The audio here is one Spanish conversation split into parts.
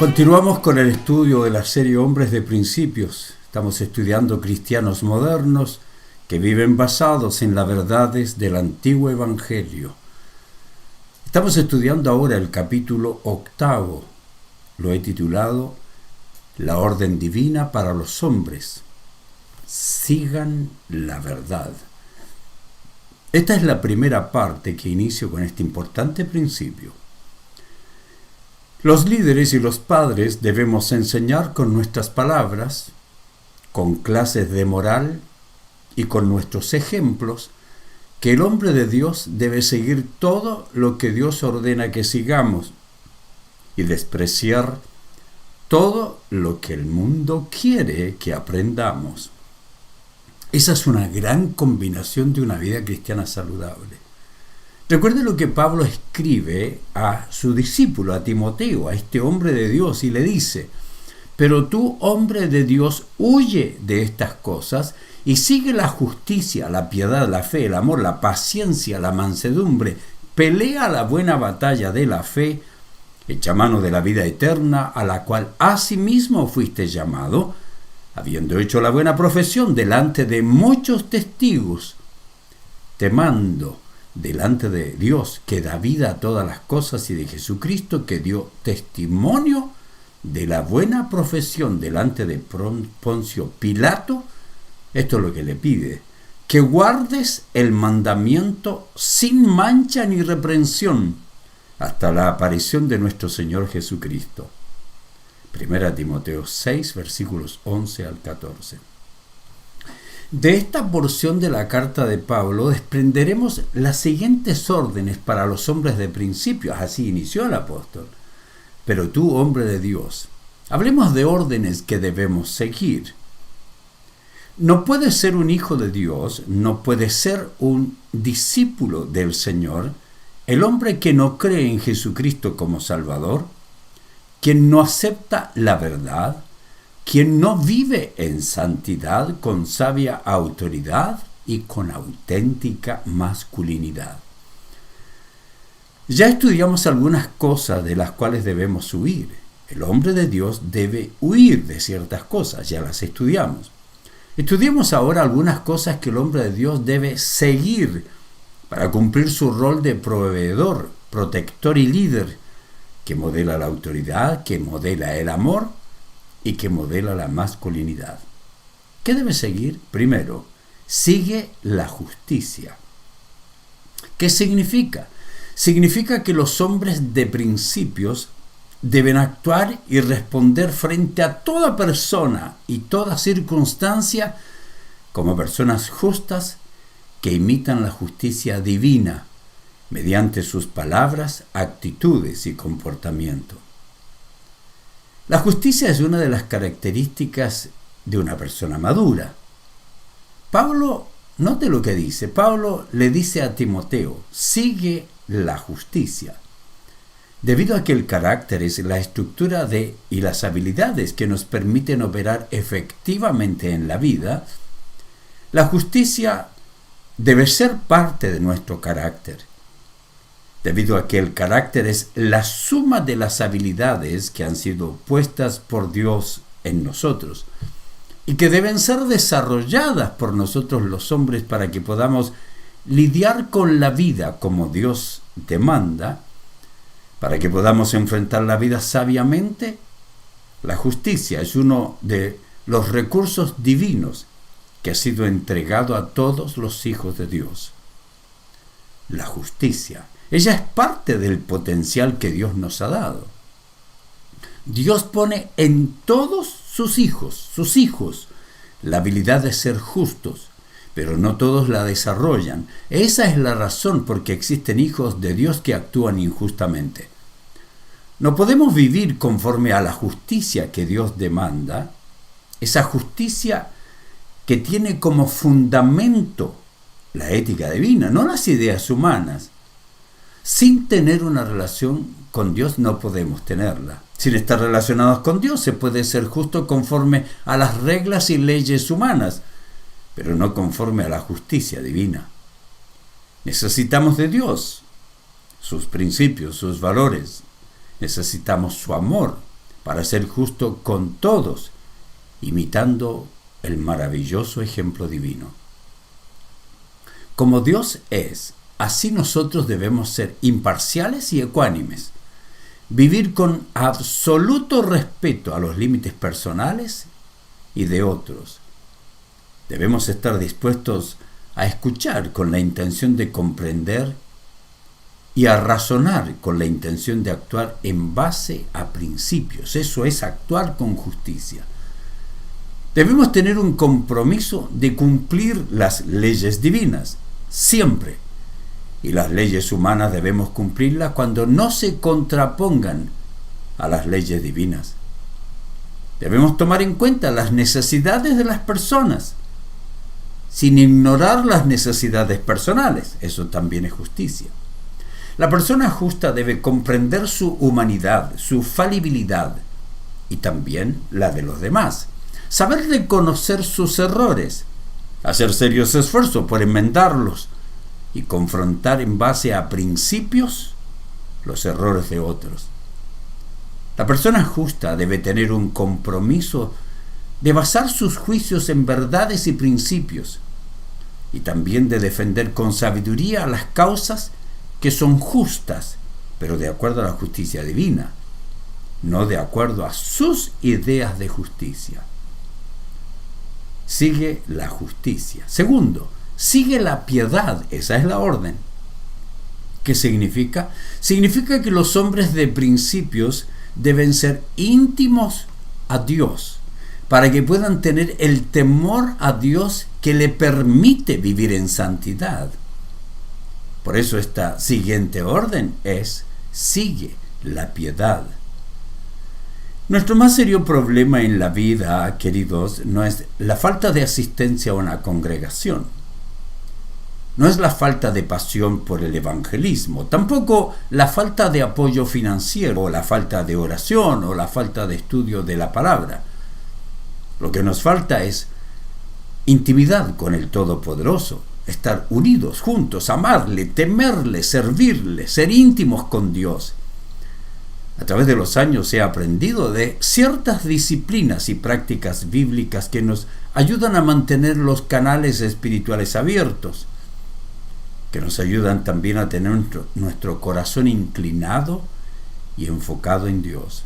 Continuamos con el estudio de la serie Hombres de Principios. Estamos estudiando cristianos modernos que viven basados en las verdades del antiguo evangelio. Estamos estudiando ahora el capítulo 8. Lo he titulado La orden divina para los hombres. Sigan la verdad. Esta es la primera parte que inicio con este importante principio. Los líderes y los padres debemos enseñar con nuestras palabras, con clases de moral y con nuestros ejemplos que el hombre de Dios debe seguir todo lo que Dios ordena que sigamos y despreciar todo lo que el mundo quiere que aprendamos. Esa es una gran combinación de una vida cristiana saludable. Recuerde lo que Pablo escribe a su discípulo, a Timoteo, a este hombre de Dios, y le dice: pero tú, hombre de Dios, huye de estas cosas y sigue la justicia, la piedad, la fe, el amor, la paciencia, la mansedumbre. Pelea la buena batalla de la fe, echa mano de la vida eterna, a la cual asimismo fuiste llamado, habiendo hecho la buena profesión delante de muchos testigos. Te mando delante de Dios, que da vida a todas las cosas, y de Jesucristo, que dio testimonio de la buena profesión delante de Poncio Pilato. Esto es lo que le pide: que guardes el mandamiento sin mancha ni reprensión hasta la aparición de nuestro Señor Jesucristo. 1 Timoteo 6, versículos 11 al 14. De esta porción de la carta de Pablo desprenderemos las siguientes órdenes para los hombres de principios. Así inició el apóstol. Pero tú, hombre de Dios, hablemos de órdenes que debemos seguir. No puedes ser un hijo de Dios, no puedes ser un discípulo del Señor, el hombre que no cree en Jesucristo como Salvador, quien no acepta la verdad, quien no vive en santidad con sabia autoridad y con auténtica masculinidad. Ya estudiamos algunas cosas de las cuales debemos huir. El hombre de Dios debe huir de ciertas cosas, ya las estudiamos. Estudiemos ahora algunas cosas que el hombre de Dios debe seguir para cumplir su rol de proveedor, protector y líder, que modela la autoridad, que modela el amor y que modela la masculinidad. ¿Qué debe seguir? Primero, sigue la justicia. ¿Qué significa? Significa que los hombres de principios deben actuar y responder frente a toda persona y toda circunstancia como personas justas que imitan la justicia divina mediante sus palabras, actitudes y comportamiento. La justicia es una de las características de una persona madura. Pablo, note lo que dice. Pablo le dice a Timoteo: sigue la justicia. Debido a que el carácter es la estructura y las habilidades que nos permiten operar efectivamente en la vida, la justicia debe ser parte de nuestro carácter. Debido a que el carácter es la suma de las habilidades que han sido puestas por Dios en nosotros y que deben ser desarrolladas por nosotros los hombres para que podamos lidiar con la vida como Dios demanda, para que podamos enfrentar la vida sabiamente. La justicia es uno de los recursos divinos que ha sido entregado a todos los hijos de Dios. La justicia, ella es parte del potencial que Dios nos ha dado. Dios pone en todos sus hijos, la habilidad de ser justos, pero no todos la desarrollan. Esa es la razón por que existen hijos de Dios que actúan injustamente. No podemos vivir conforme a la justicia que Dios demanda, esa justicia que tiene como fundamento la ética divina, no las ideas humanas. Sin tener una relación con Dios no podemos tenerla. Sin estar relacionados con Dios se puede ser justo conforme a las reglas y leyes humanas, pero no conforme a la justicia divina. Necesitamos de Dios, sus principios, sus valores. Necesitamos su amor, para ser justo con todos, imitando el maravilloso ejemplo divino. Como Dios es, así nosotros debemos ser imparciales y ecuánimes, vivir con absoluto respeto a los límites personales y de otros. Debemos estar dispuestos a escuchar con la intención de comprender y a razonar con la intención de actuar en base a principios. Eso es actuar con justicia. Debemos tener un compromiso de cumplir las leyes divinas, siempre. Y las leyes humanas debemos cumplirlas cuando no se contrapongan a las leyes divinas. Debemos tomar en cuenta las necesidades de las personas, sin ignorar las necesidades personales. Eso también es justicia. La persona justa debe comprender su humanidad, su falibilidad y también la de los demás. Saber reconocer sus errores, hacer serios esfuerzos por enmendarlos y confrontar en base a principios los errores de otros. La persona justa debe tener un compromiso de basar sus juicios en verdades y principios y también de defender con sabiduría las causas que son justas, pero de acuerdo a la justicia divina, no de acuerdo a sus ideas de justicia. Sigue la justicia. Segundo, sigue la piedad. Esa es la orden. ¿Qué significa? Significa que los hombres de principios deben ser íntimos a Dios para que puedan tener el temor a Dios que le permite vivir en santidad. Por eso esta siguiente orden es: sigue la piedad. Nuestro más serio problema en la vida, queridos, no es la falta de asistencia a una congregación. No es la falta de pasión por el evangelismo, tampoco la falta de apoyo financiero, o la falta de oración, o la falta de estudio de la palabra. Lo que nos falta es intimidad con el Todopoderoso, estar unidos, juntos, amarle, temerle, servirle, ser íntimos con Dios. A través de los años he aprendido de ciertas disciplinas y prácticas bíblicas que nos ayudan a mantener los canales espirituales abiertos, que nos ayudan también a tener nuestro corazón inclinado y enfocado en Dios.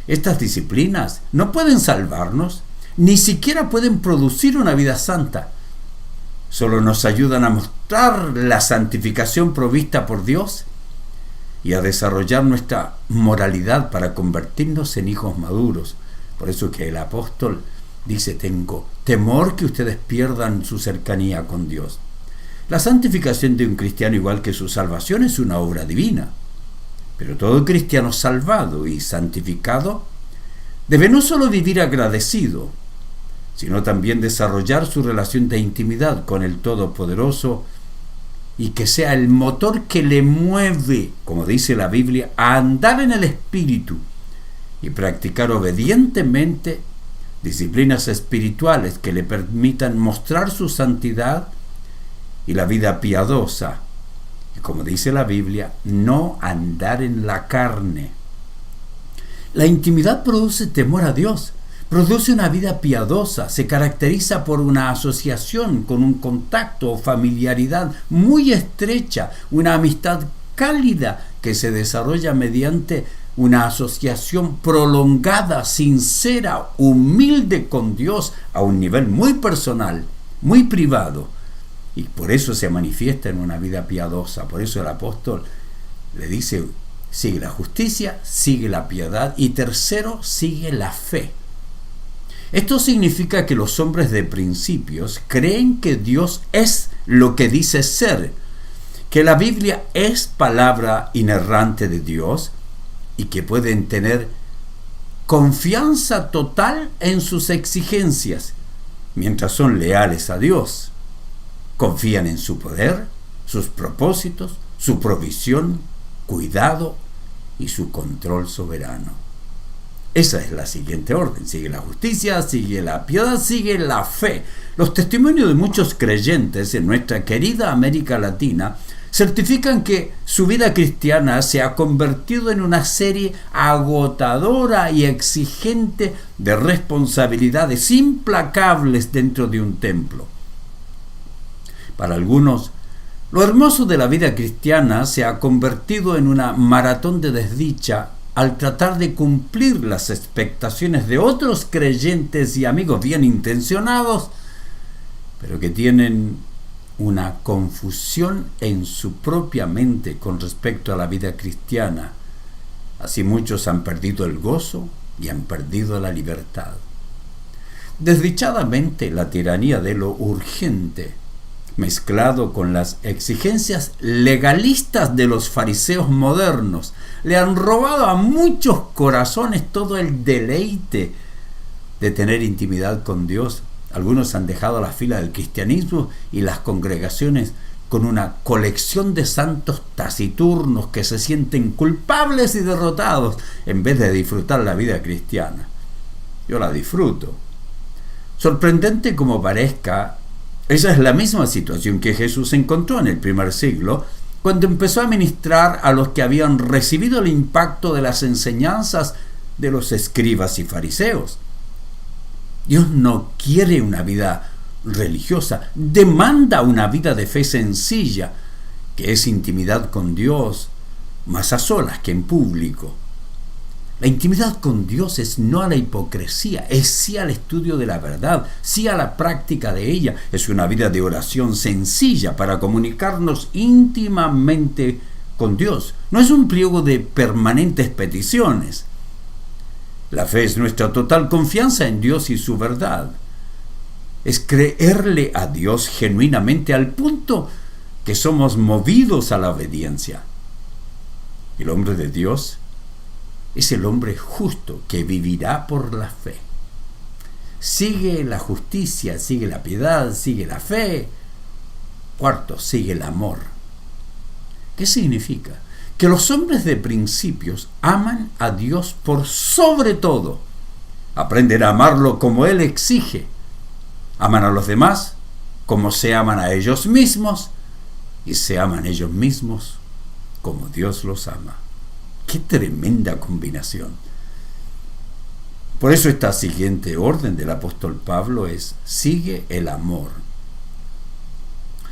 Estas disciplinas no pueden salvarnos, ni siquiera pueden producir una vida santa. Solo nos ayudan a mostrar la santificación provista por Dios y a desarrollar nuestra moralidad para convertirnos en hijos maduros. Por eso que el apóstol dice: tengo temor que ustedes pierdan su cercanía con Dios. La santificación de un cristiano, igual que su salvación, es una obra divina. Pero todo cristiano salvado y santificado debe no solo vivir agradecido, sino también desarrollar su relación de intimidad con el Todopoderoso, y que sea el motor que le mueve, como dice la Biblia, a andar en el Espíritu y practicar obedientemente disciplinas espirituales que le permitan mostrar su santidad y la vida piadosa. Y como dice la Biblia, no andar en la carne. La intimidad produce temor a Dios, produce una vida piadosa, se caracteriza por una asociación con un contacto o familiaridad muy estrecha, una amistad cálida que se desarrolla mediante una asociación prolongada, sincera, humilde con Dios a un nivel muy personal, muy privado. Y por eso se manifiesta en una vida piadosa. Por eso el apóstol le dice: sigue la justicia, sigue la piedad y tercero, sigue la fe. Esto significa que los hombres de principios creen que Dios es lo que dice ser, que la Biblia es palabra inerrante de Dios y que pueden tener confianza total en sus exigencias mientras son leales a Dios. Confían en su poder, sus propósitos, su provisión, cuidado y su control soberano. Esa es la siguiente orden: sigue la justicia, sigue la piedad, sigue la fe. Los testimonios de muchos creyentes en nuestra querida América Latina certifican que su vida cristiana se ha convertido en una serie agotadora y exigente de responsabilidades implacables dentro de un templo. Para algunos, lo hermoso de la vida cristiana se ha convertido en una maratón de desdicha al tratar de cumplir las expectaciones de otros creyentes y amigos bien intencionados, pero que tienen una confusión en su propia mente con respecto a la vida cristiana. Así muchos han perdido el gozo y han perdido la libertad. Desdichadamente, la tiranía de lo urgente, mezclado con las exigencias legalistas de los fariseos modernos, le han robado a muchos corazones todo el deleite de tener intimidad con Dios. Algunos han dejado la fila del cristianismo y las congregaciones con una colección de santos taciturnos que se sienten culpables y derrotados en vez de disfrutar la vida cristiana. Yo la disfruto. Sorprendente como parezca, esa es la misma situación que Jesús encontró en el primer siglo, cuando empezó a ministrar a los que habían recibido el impacto de las enseñanzas de los escribas y fariseos. Dios no quiere una vida religiosa, demanda una vida de fe sencilla, que es intimidad con Dios, más a solas que en público. La intimidad con Dios es no a la hipocresía, es sí al estudio de la verdad, sí a la práctica de ella. Es una vida de oración sencilla para comunicarnos íntimamente con Dios. No es un pliego de permanentes peticiones. La fe es nuestra total confianza en Dios y su verdad. Es creerle a Dios genuinamente al punto que somos movidos a la obediencia. El hombre de Dios es el hombre justo que vivirá por la fe. Sigue la justicia, sigue la piedad, sigue la fe. Cuarto, sigue el amor. ¿Qué significa? Que los hombres de principios aman a Dios por sobre todo. Aprenden a amarlo como Él exige. Aman a los demás como se aman a ellos mismos y se aman ellos mismos como Dios los ama. ¡Qué tremenda combinación! Por eso esta siguiente orden del apóstol Pablo es: sigue el amor.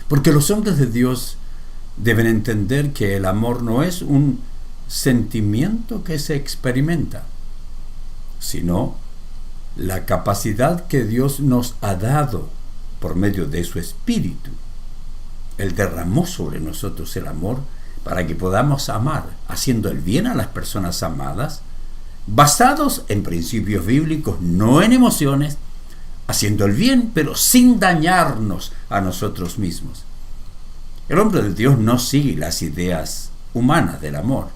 Porque los hombres de Dios deben entender que el amor no es un sentimiento que se experimenta, sino la capacidad que Dios nos ha dado por medio de su Espíritu. Él derramó sobre nosotros el amor para que podamos amar, haciendo el bien a las personas amadas, basados en principios bíblicos, no en emociones, haciendo el bien, pero sin dañarnos a nosotros mismos. El hombre de Dios no sigue las ideas humanas del amor.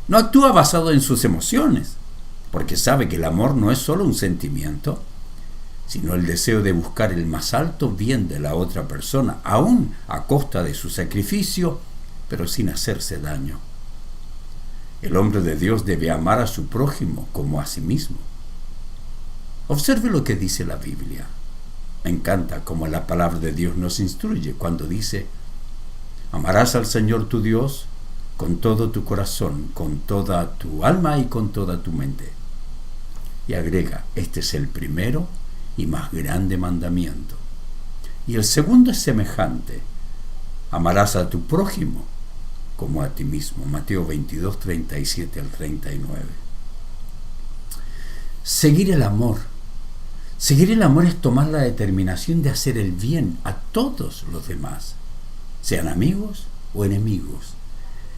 No actúa basado en sus emociones, porque sabe que el amor no es solo un sentimiento, sino el deseo de buscar el más alto bien de la otra persona, aún a costa de su sacrificio, pero sin hacerse daño. El hombre de Dios debe amar a su prójimo como a sí mismo. Observe lo que dice la Biblia. Me encanta cómo la palabra de Dios nos instruye cuando dice: amarás al Señor tu Dios con todo tu corazón, con toda tu alma y con toda tu mente. Y agrega: este es el primero y más grande mandamiento. Y el segundo es semejante: amarás a tu prójimo como a ti mismo. Mateo 22, 37 al 39. Seguir el amor. Seguir el amor es tomar la determinación de hacer el bien a todos los demás, sean amigos o enemigos.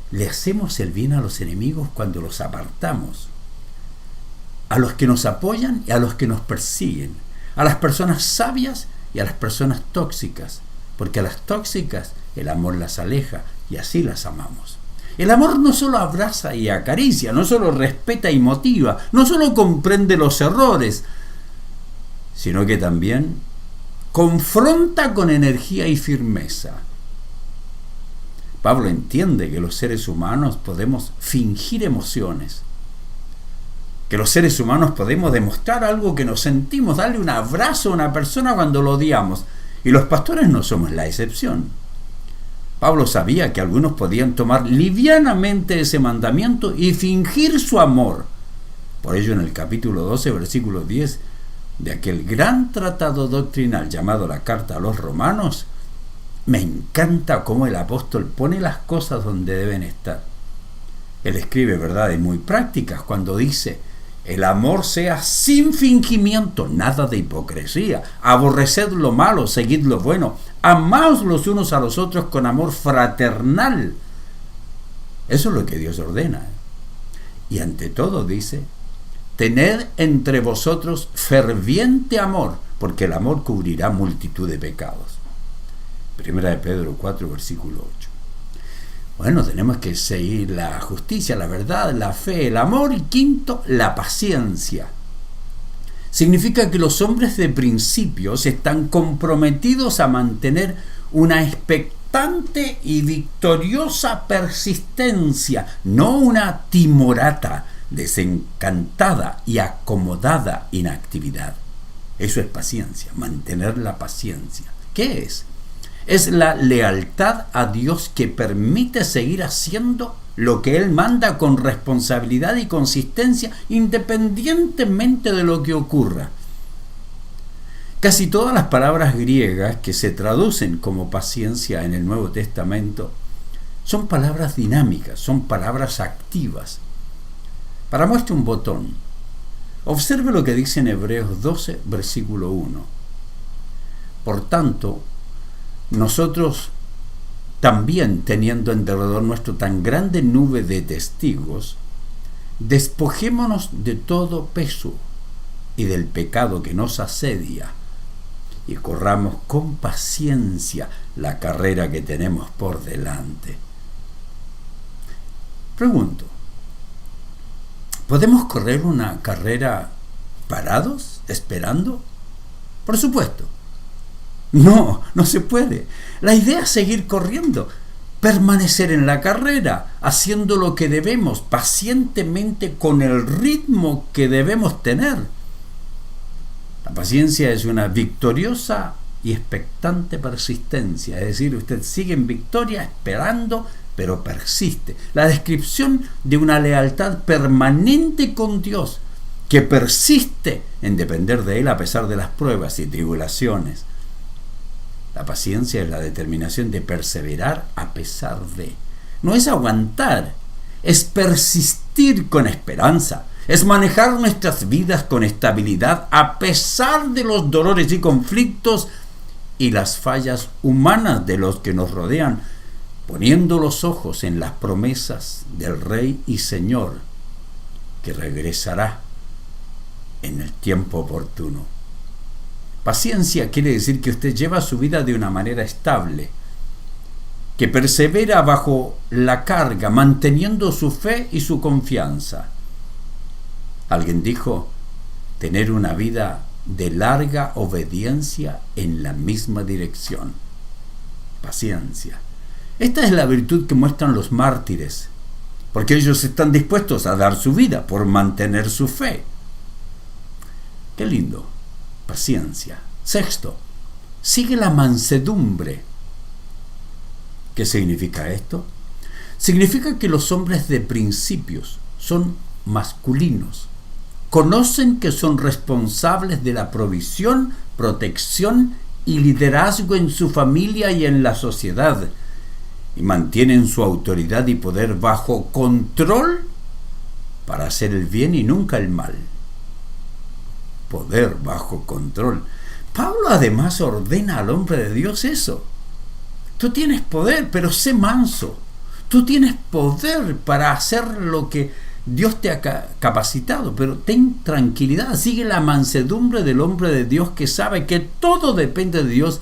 Le hacemos el bien a los enemigos cuando los apartamos, a los que nos apoyan y a los que nos persiguen, a las personas sabias y a las personas tóxicas, porque a las tóxicas el amor las aleja y así las amamos. El amor no solo abraza y acaricia, no solo respeta y motiva, no solo comprende los errores, sino que también confronta con energía y firmeza. Pablo entiende que los seres humanos podemos fingir emociones, que los seres humanos podemos demostrar algo que nos sentimos, darle un abrazo a una persona cuando lo odiamos, y los pastores no somos la excepción. Pablo sabía que algunos podían tomar livianamente ese mandamiento y fingir su amor. Por ello, en el capítulo 12, versículo 10 de aquel gran tratado doctrinal llamado la Carta a los Romanos, me encanta cómo el apóstol pone las cosas donde deben estar. Él escribe verdades muy prácticas cuando dice: el amor sea sin fingimiento, nada de hipocresía. Aborreced lo malo, seguid lo bueno. Amaos los unos a los otros con amor fraternal. Eso es lo que Dios ordena. Y ante todo dice: tened entre vosotros ferviente amor, porque el amor cubrirá multitud de pecados. Primera de Pedro 4, versículo 8. Bueno, tenemos que seguir la justicia, la verdad, la fe, el amor y quinto, la paciencia. Significa que los hombres de principios están comprometidos a mantener una expectante y victoriosa persistencia, no una timorata, desencantada y acomodada inactividad. Eso es paciencia, mantener la paciencia. ¿Qué es? Es la lealtad a Dios que permite seguir haciendo lo que Él manda con responsabilidad y consistencia, independientemente de lo que ocurra. Casi todas las palabras griegas que se traducen como paciencia en el Nuevo Testamento son palabras dinámicas, son palabras activas. Para muestra un botón, observe lo que dice en Hebreos 12, versículo 1. Por tanto, nosotros también, teniendo en derredor nuestro tan grande nube de testigos, despojémonos de todo peso y del pecado que nos asedia y corramos con paciencia la carrera que tenemos por delante. Pregunto, ¿podemos correr una carrera parados, esperando? Por supuesto. No se puede. La idea es seguir corriendo, permanecer en la carrera, haciendo lo que debemos, pacientemente con el ritmo que debemos tener. La paciencia es una victoriosa y expectante persistencia, es decir, usted sigue en victoria esperando, pero persiste. La descripción de una lealtad permanente con Dios, que persiste en depender de Él a pesar de las pruebas y tribulaciones. La paciencia es la determinación de perseverar a pesar de. No es aguantar, es persistir con esperanza, es manejar nuestras vidas con estabilidad a pesar de los dolores y conflictos y las fallas humanas de los que nos rodean, poniendo los ojos en las promesas del Rey y Señor, que regresará en el tiempo oportuno. Paciencia quiere decir que usted lleva su vida de una manera estable, que persevera bajo la carga, manteniendo su fe y su confianza. Alguien dijo, tener una vida de larga obediencia en la misma dirección. Paciencia. Esta es la virtud que muestran los mártires, porque ellos están dispuestos a dar su vida por mantener su fe. Qué lindo. Paciencia. Sexto, sigue la mansedumbre. ¿Qué significa esto? Significa que los hombres de principios son masculinos. Conocen que son responsables de la provisión, protección y liderazgo en su familia y en la sociedad, y mantienen su autoridad y poder bajo control para hacer el bien y nunca el mal. Poder bajo control. Pablo además ordena al hombre de Dios eso. Tú tienes poder, pero sé manso. Tú tienes poder para hacer lo que Dios te ha capacitado, pero ten tranquilidad. Sigue la mansedumbre del hombre de Dios que sabe que todo depende de Dios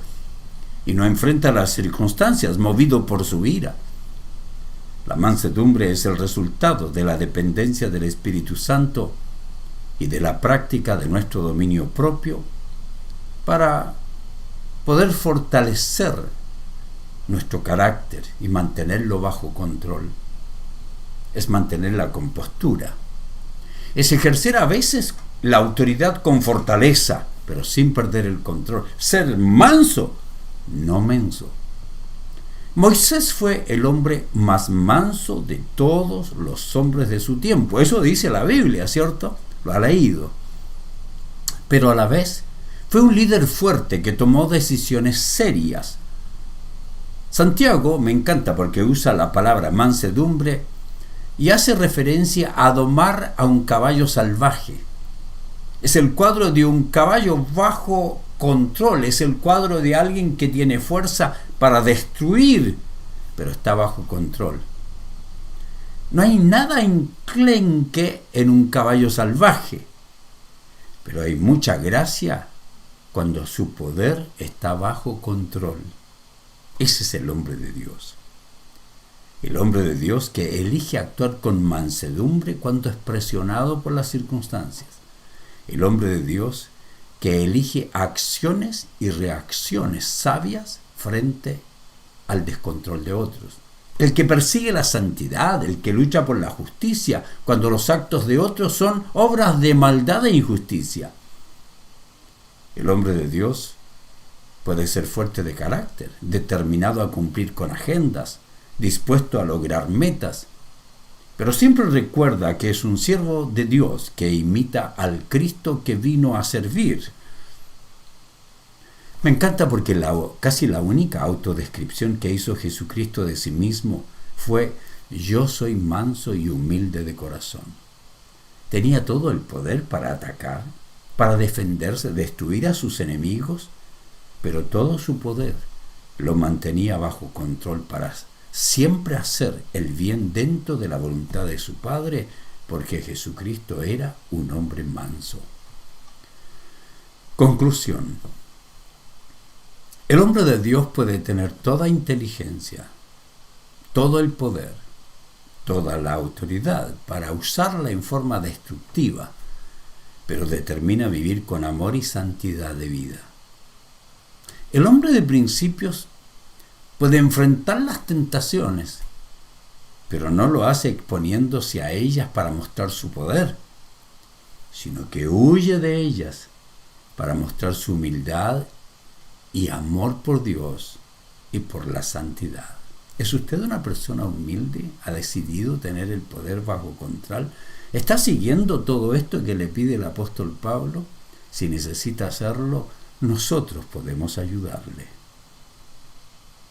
y no enfrenta las circunstancias movido por su ira. La mansedumbre es el resultado de la dependencia del Espíritu Santo y de la práctica de nuestro dominio propio para poder fortalecer nuestro carácter y mantenerlo bajo control. Es mantener la compostura. Es ejercer a veces la autoridad con fortaleza, pero sin perder el control. Ser manso, no menso. Moisés fue el hombre más manso de todos los hombres de su tiempo. Eso dice la Biblia, ¿cierto? Lo ha leído. Pero a la vez fue un líder fuerte que tomó decisiones serias. Santiago me encanta porque usa la palabra mansedumbre y hace referencia a domar a un caballo salvaje. Es el cuadro de un caballo bajo control, es el cuadro de alguien que tiene fuerza para destruir, pero está bajo control. No hay nada enclenque en un caballo salvaje, pero hay mucha gracia cuando su poder está bajo control. Ese es el hombre de Dios. El hombre de Dios que elige actuar con mansedumbre cuando es presionado por las circunstancias. El hombre de Dios que elige acciones y reacciones sabias frente al descontrol de otros. El que persigue la santidad, el que lucha por la justicia, cuando los actos de otros son obras de maldad e injusticia. El hombre de Dios puede ser fuerte de carácter, determinado a cumplir con agendas, dispuesto a lograr metas, pero siempre recuerda que es un siervo de Dios que imita al Cristo que vino a servir. Me encanta porque casi la única autodescripción que hizo Jesucristo de sí mismo fue: yo soy manso y humilde de corazón. Tenía todo el poder para atacar, para defenderse, destruir a sus enemigos, pero todo su poder lo mantenía bajo control para siempre hacer el bien dentro de la voluntad de su Padre, porque Jesucristo era un hombre manso. Conclusión. El hombre de Dios puede tener toda inteligencia, todo el poder, toda la autoridad para usarla en forma destructiva, pero determina vivir con amor y santidad de vida. El hombre de principios puede enfrentar las tentaciones, pero no lo hace exponiéndose a ellas para mostrar su poder, sino que huye de ellas para mostrar su humildad y amor por Dios y por la santidad. ¿Es usted una persona humilde? ¿Ha decidido tener el poder bajo control? ¿Está siguiendo todo esto que le pide el apóstol Pablo? Si necesita hacerlo, nosotros podemos ayudarle.